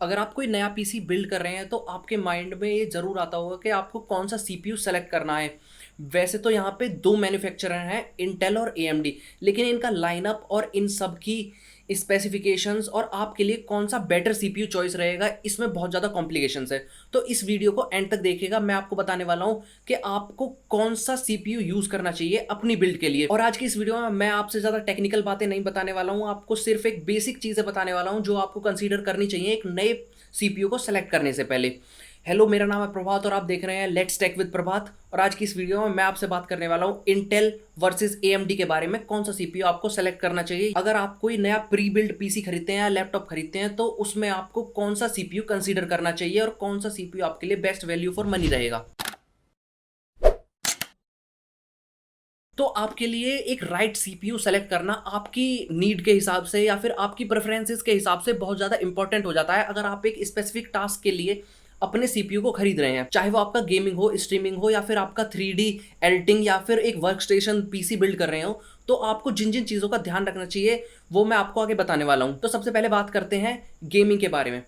अगर आप कोई नया पीसी बिल्ड कर रहे हैं तो आपके माइंड में ये ज़रूर आता होगा कि आपको कौन सा सीपीयू सेलेक्ट करना है। वैसे तो यहाँ पे दो मैन्युफैक्चरर हैं, इंटेल और एएमडी, लेकिन इनका लाइनअप और इन सब की स्पेसिफिकेशंस और आपके लिए कौन सा बेटर सीपीयू चॉइस रहेगा, इसमें बहुत ज़्यादा कॉम्प्लिकेशंस है। तो इस वीडियो को एंड तक देखिएगा, मैं आपको बताने वाला हूँ कि आपको कौन सा सीपीयू यूज़ करना चाहिए अपनी बिल्ड के लिए। और आज की इस वीडियो में मैं आपसे ज़्यादा टेक्निकल बातें नहीं बताने वाला हूँ, आपको सिर्फ एक बेसिक चीज़ें बताने वाला हूँ जो आपको कंसीडर करनी चाहिए एक नए सीपीयू को सेलेक्ट करने से पहले। हेलो, मेरा नाम है प्रभात और आप देख रहे हैं लेट्स टेक विद प्रभात। और आज की इस वीडियो में मैं आपसे बात करने वाला हूं इंटेल वर्सेस एएमडी के बारे में, कौन सा सीपीयू आपको सेलेक्ट करना चाहिए। अगर आप कोई नया प्री बिल्ड पीसी खरीदते हैं या लैपटॉप खरीदते हैं तो उसमें आपको कौन सा सीपीयू कंसीडर करना चाहिए और कौन सा सीपीयू आपके लिए बेस्ट वैल्यू फॉर मनी रहेगा। तो आपके लिए एक राइट सीपीयू सेलेक्ट करना आपकी नीड के हिसाब से या फिर आपकी प्रेफरेंसेस के हिसाब से बहुत ज़्यादा इंपॉर्टेंट हो जाता है। अगर आप एक स्पेसिफिक टास्क के लिए अपने सीपीयू को खरीद रहे हैं, चाहे वो आपका गेमिंग हो, स्ट्रीमिंग हो या फिर आपका 3D एडिटिंग या फिर एक वर्क स्टेशन पीसी बिल्ड कर रहे हो, तो आपको जिन जिन चीज़ों का ध्यान रखना चाहिए वो मैं आपको आगे बताने वाला हूँ। तो सबसे पहले बात करते हैं गेमिंग के बारे में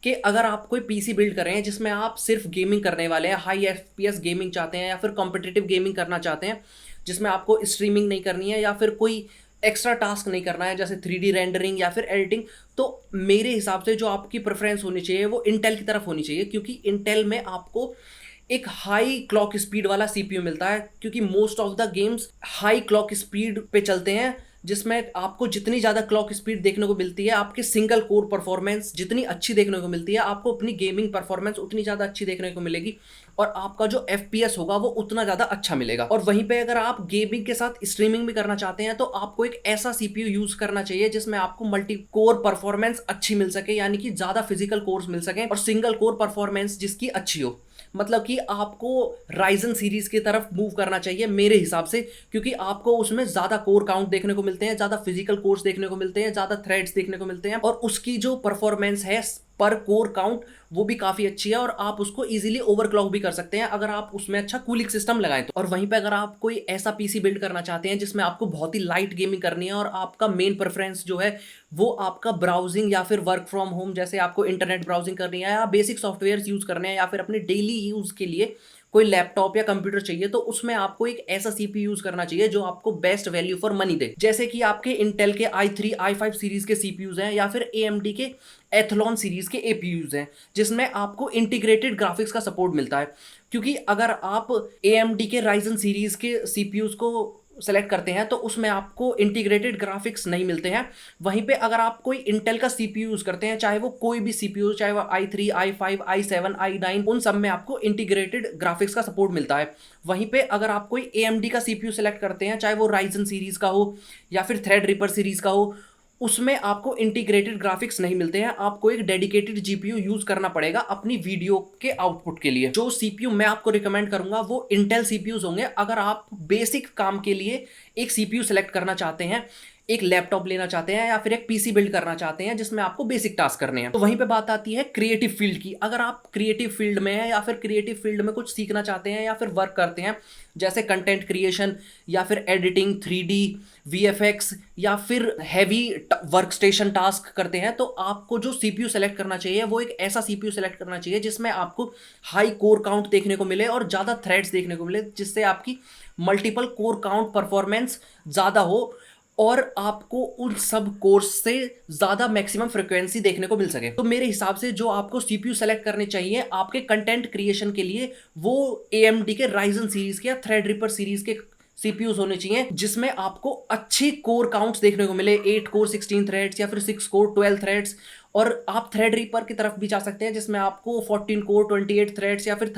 कि अगर आप कोई पीसी बिल्ड कर रहे हैं जिसमें आप सिर्फ गेमिंग करने वाले हैं, हाई एफपीएस गेमिंग चाहते हैं या फिर कॉम्पिटिटिव गेमिंग करना चाहते हैं जिसमें आपको स्ट्रीमिंग नहीं करनी है या फिर कोई एक्स्ट्रा टास्क नहीं करना है जैसे 3D रेंडरिंग या फिर एडिटिंग, तो मेरे हिसाब से जो आपकी प्रेफरेंस होनी चाहिए वो इंटेल की तरफ होनी चाहिए, क्योंकि इंटेल में आपको एक हाई क्लॉक स्पीड वाला सीपीयू मिलता है। क्योंकि most of the games high clock speed पे चलते हैं, जिसमें आपको जितनी ज़्यादा क्लॉक स्पीड देखने को मिलती है, आपके सिंगल कोर परफॉर्मेंस जितनी अच्छी देखने को मिलती है, आपको अपनी गेमिंग परफॉर्मेंस उतनी ज़्यादा अच्छी देखने को मिलेगी और आपका जो एफपीएस होगा वो उतना ज़्यादा अच्छा मिलेगा। और वहीं पे अगर आप गेमिंग के साथ स्ट्रीमिंग भी करना चाहते हैं तो आपको एक ऐसा सीपीयू यूज़ करना चाहिए जिसमें आपको मल्टी कोर परफॉर्मेंस अच्छी मिल सके, यानी कि ज़्यादा फिजिकल कोर्स मिल सकें और सिंगल कोर परफॉर्मेंस जिसकी अच्छी हो। मतलब कि आपको राइजन सीरीज की तरफ मूव करना चाहिए मेरे हिसाब से, क्योंकि आपको उसमें ज़्यादा कोर काउंट देखने को मिलते हैं, ज़्यादा फिजिकल कोर्स देखने को मिलते हैं, ज़्यादा थ्रेड्स देखने को मिलते हैं और उसकी जो परफॉर्मेंस है पर कोर काउंट वो भी काफ़ी अच्छी है और आप उसको इजीली ओवरक्लॉक भी कर सकते हैं अगर आप उसमें अच्छा कूलिंग सिस्टम लगाएं तो। और वहीं पे अगर आप कोई ऐसा पीसी बिल्ड करना चाहते हैं जिसमें आपको बहुत ही लाइट गेमिंग करनी है और आपका मेन प्रेफरेंस जो है वो आपका ब्राउजिंग या फिर वर्क फ्रॉम होम, जैसे आपको इंटरनेट ब्राउजिंग करनी है या बेसिक सॉफ्टवेयर यूज़ करने हैं या फिर अपने डेली यूज़ के लिए कोई लैपटॉप या कंप्यूटर चाहिए, तो उसमें आपको एक ऐसा सीपीयू यूज करना चाहिए जो आपको बेस्ट वैल्यू फॉर मनी दे। जैसे कि आपके इंटेल के i3 i5 सीरीज के सीपीयूज हैं या फिर एएमडी के एथलॉन सीरीज के एपीयूज हैं जिसमें आपको इंटीग्रेटेड ग्राफिक्स का सपोर्ट मिलता है। क्योंकि अगर आप एएमडी के राइजन सीरीज के सीपीयूज को सेलेक्ट करते हैं तो उसमें आपको इंटीग्रेटेड ग्राफिक्स नहीं मिलते हैं। वहीं पे अगर आप कोई इंटेल का सीपीयू यूज करते हैं, चाहे वो कोई भी सीपीयू, चाहे वो i3 i5 i7 i9, उन सब में आपको इंटीग्रेटेड ग्राफिक्स का सपोर्ट मिलता है। वहीं पे अगर आप कोई एएमडी का सीपीयू सेलेक्ट करते हैं, चाहे वो राइजन सीरीज का हो या फिर थ्रेड रिपर सीरीज का हो, उसमें आपको इंटीग्रेटेड ग्राफिक्स नहीं मिलते हैं। आपको एक डेडिकेटेड जीपीयू यूज करना पड़ेगा अपनी वीडियो के आउटपुट के लिए। जो सीपीयू मैं आपको रिकमेंड करूंगा वो इंटेल सीपीयूज होंगे। अगर आप बेसिक काम के लिए एक सीपीयू सेलेक्ट करना चाहते हैं, एक लैपटॉप लेना चाहते हैं या फिर एक पीसी बिल्ड करना चाहते हैं जिसमें आपको बेसिक टास्क करने हैं, तो वहीं पे बात आती है क्रिएटिव फील्ड की। अगर आप क्रिएटिव फील्ड में हैं या फिर क्रिएटिव फील्ड में कुछ सीखना चाहते हैं या फिर वर्क करते हैं, जैसे कंटेंट क्रिएशन या फिर एडिटिंग, 3D वीएफएक्स या फिर हैवी वर्क स्टेशन टास्क करते हैं, तो आपको जो सीपीयू सेलेक्ट करना चाहिए वो एक ऐसा सीपीयू सेलेक्ट करना चाहिए जिसमें आपको हाई कोर काउंट देखने को मिले और ज़्यादा थ्रेड्स देखने को मिले, जिससे आपकी मल्टीपल कोर काउंट परफॉर्मेंस ज़्यादा हो और आपको उन सब कोर्स से ज़्यादा मैक्सिमम फ्रिक्वेंसी देखने को मिल सके। तो मेरे हिसाब से जो आपको सीपीयू सेलेक्ट करने चाहिए आपके कंटेंट क्रिएशन के लिए वो एएमडी के राइजन सीरीज के या थ्रेड रिपर सीरीज के सीपीयूज होने चाहिए जिसमें आपको अच्छी कोर काउंट्स देखने को मिले, 8 कोर 16 थ्रेड्स या फिर 6 कोर 12 थ्रेड्स। और आप थ्रेड रिपर की तरफ भी जा सकते हैं जिसमें आपको 14 कोर 28 थ्रेड्स या फिर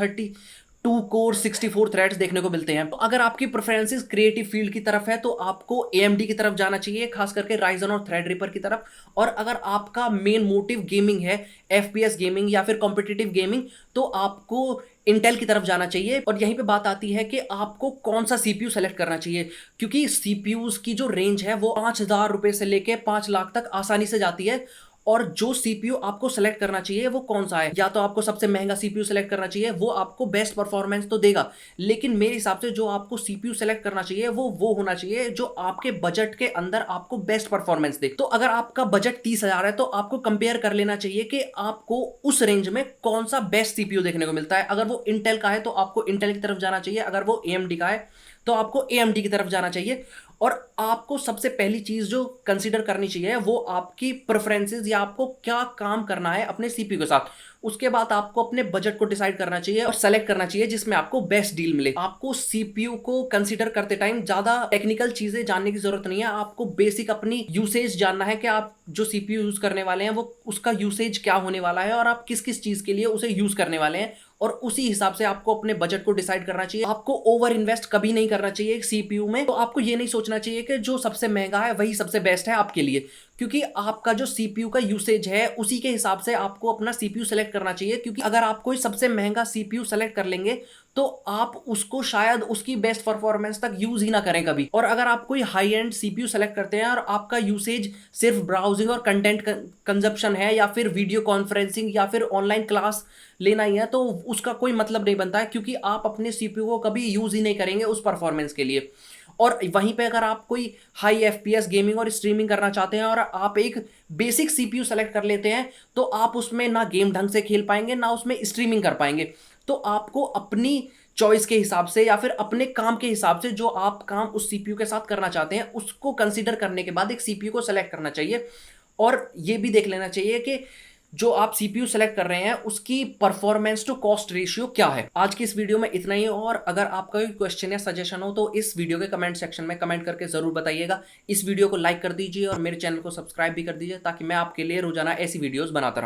2 कोर 64 थ्रेड्स देखने को मिलते हैं। तो अगर आपकी प्रेफरेंसेस क्रिएटिव फील्ड की तरफ है तो आपको एएमडी की तरफ जाना चाहिए, खास करके राइजन और थ्रेड रिपर की तरफ। और अगर आपका मेन मोटिव गेमिंग है, एफपीएस गेमिंग या फिर कॉम्पिटिटिव गेमिंग, तो आपको इंटेल की तरफ जाना चाहिए। और यहीं पे बात आती है कि आपको कौन सा सीपीयू सेलेक्ट करना चाहिए, क्योंकि सीपीयूज की जो रेंज है वो 5,000 रुपए से लेके 5 लाख तक आसानी से जाती है और जो सीपीयू आपको सेलेक्ट करना चाहिए वो कौन सा है। या तो आपको सबसे महंगा सीपीयू सेलेक्ट करना चाहिए, वो आपको बेस्ट परफॉर्मेंस तो देगा, लेकिन मेरे हिसाब से जो आपको सीपीयू सेलेक्ट करना चाहिए वो होना चाहिए जो आपके बजट के अंदर आपको बेस्ट परफॉर्मेंस दे। तो अगर आपका बजट 30,000 है तो आपको कंपेयर कर लेना चाहिए कि आपको उस रेंज में कौन सा बेस्ट सीपीयू देखने को मिलता है। अगर वो इंटेल का है तो आपको इंटेल की तरफ जाना चाहिए, अगर वो एएमडी का है तो आपको एएमडी की तरफ जाना चाहिए। और आपको सबसे पहली चीज जो कंसीडर करनी चाहिए वो आपकी प्रेफरेंसेस या आपको क्या काम करना है अपने सीपीयू के साथ। उसके बाद आपको अपने बजट को डिसाइड करना चाहिए और सेलेक्ट करना चाहिए जिसमें आपको बेस्ट डील मिले। आपको सीपीयू को कंसीडर करते टाइम ज्यादा टेक्निकल चीजें जानने की जरूरत नहीं है, आपको बेसिक अपनी यूसेज जानना है कि आप जो सीपीयू यूज करने वाले हैं वो उसका यूसेज क्या होने वाला है और आप किस किस चीज के लिए उसे यूज करने वाले हैं, और उसी हिसाब से आपको अपने बजट को डिसाइड करना चाहिए। आपको ओवर इन्वेस्ट कभी नहीं करना चाहिए एक सीपीयू में। तो आपको ये नहीं सोचना चाहिए कि जो सबसे महंगा है वही सबसे बेस्ट है आपके लिए, क्योंकि आपका जो सीपीयू का यूसेज है उसी के हिसाब से आपको अपना सीपीयू सेलेक्ट करना चाहिए। क्योंकि अगर आप कोई सबसे महंगा सीपीयू सेलेक्ट कर लेंगे तो आप उसको शायद उसकी बेस्ट परफॉर्मेंस तक यूज ही ना करें कभी। और अगर आप कोई हाई एंड सीपीयू सेलेक्ट करते हैं और आपका यूसेज सिर्फ ब्राउजिंग और कंटेंट कंजप्शन है या फिर वीडियो कॉन्फ्रेंसिंग या फिर ऑनलाइन क्लास लेना ही है, तो उसका कोई मतलब नहीं बनता है, क्योंकि आप अपने सीपीयू को कभी यूज ही नहीं करेंगे उस परफॉर्मेंस के लिए। और वहीं पे अगर आप कोई हाई एफपीएस गेमिंग और स्ट्रीमिंग करना चाहते हैं और आप एक बेसिक सीपीयू सेलेक्ट कर लेते हैं तो आप उसमें ना गेम ढंग से खेल पाएंगे ना उसमें स्ट्रीमिंग कर पाएंगे। तो आपको अपनी चॉइस के हिसाब से या फिर अपने काम के हिसाब से जो आप काम उस सीपीयू के साथ करना चाहते हैं उसको कंसीडर करने के बाद एक सीपीयू को सेलेक्ट करना चाहिए। और ये भी देख लेना चाहिए कि जो आप सीपीयू सेलेक्ट कर रहे हैं उसकी परफॉर्मेंस टू कॉस्ट रेशियो क्या है। आज की इस वीडियो में इतना ही, और अगर आपका कोई क्वेश्चन या सजेशन हो तो इस वीडियो के कमेंट सेक्शन में कमेंट करके जरूर बताइएगा। इस वीडियो को लाइक कर दीजिए और मेरे चैनल को सब्सक्राइब भी कर दीजिए ताकि मैं आपके लिए रोजाना ऐसी वीडियोस बनाता रहूं।